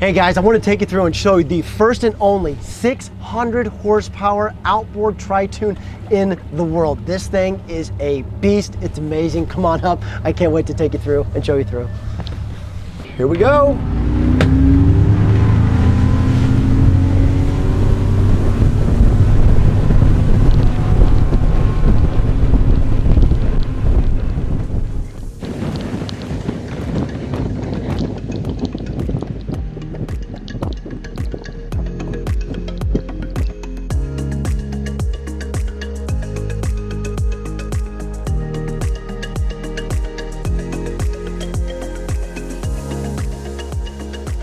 Hey guys, I want to take you through and show you the first and only 600 horsepower outboard Tritoon in the world. This thing is a beast. It's amazing. Come on up. I can't wait to take you through and show you through. Here we go.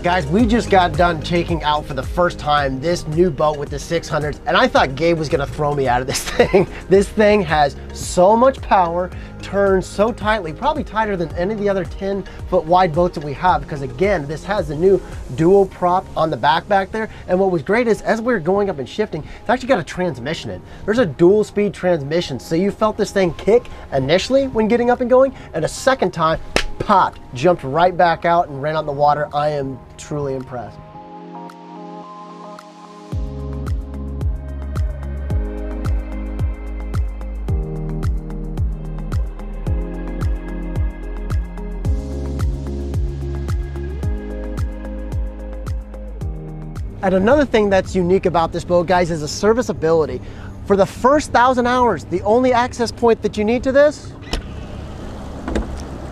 Guys, we just got done taking out for the first time this new boat with the 600s, and I thought Gabe was gonna throw me out of this thing. This thing has so much power, turns so tightly, probably tighter than any of the other 10-foot wide boats that we have, because again, this has the new dual prop on the back there. And what was great is, as we were going up and shifting, it's actually got a transmission in. There's a dual speed transmission, so you felt this thing kick initially when getting up and going, and a second time, popped, jumped right back out and ran on the water. I am truly impressed. And another thing that's unique about this boat, guys, is the serviceability. For the first 1,000 hours, the only access point that you need to this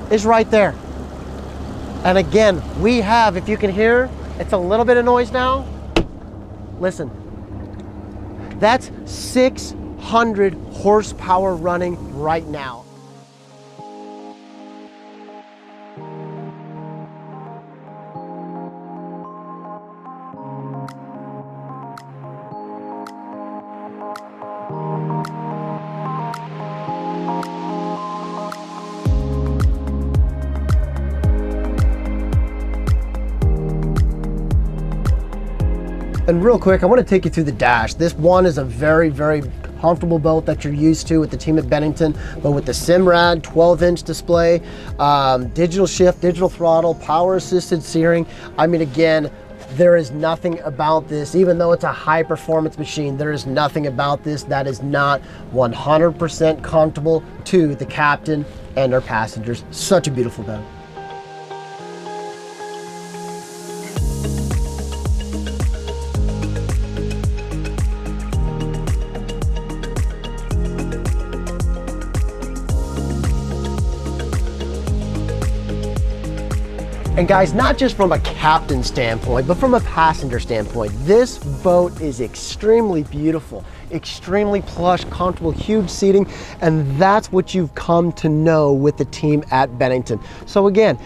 is right there. And again, we have, if you can hear, it's a little bit of noise now. Listen, that's 600 horsepower running right now. And real quick, I want to take you through the dash. This one is a very, very comfortable boat that you're used to with the team at Bennington, but with the Simrad 12-inch display, digital shift, digital throttle, power assisted steering. I mean, again, there is nothing about this, even though it's a high performance machine, there is nothing about this that is not 100% comfortable to the captain and our passengers. Such a beautiful boat. And guys, not just from a captain standpoint, but from a passenger standpoint, this boat is extremely beautiful, extremely plush, comfortable, huge seating, and that's what you've come to know with the team at Bennington. So again,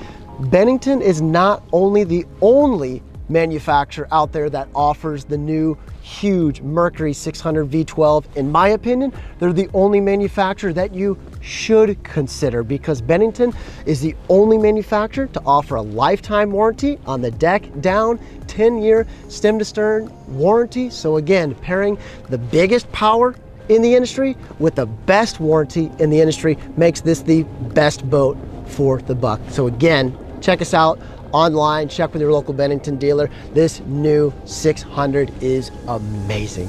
Bennington is not only the only manufacturer out there that offers the new huge Mercury 600 V12. In my opinion, they're the only manufacturer that you should consider, because Bennington is the only manufacturer to offer a lifetime warranty on the deck down, 10-year stem to stern warranty. So again, pairing the biggest power in the industry with the best warranty in the industry makes this the best boat for the buck. So again, check us out online, check with your local Bennington dealer. This new 600 is amazing.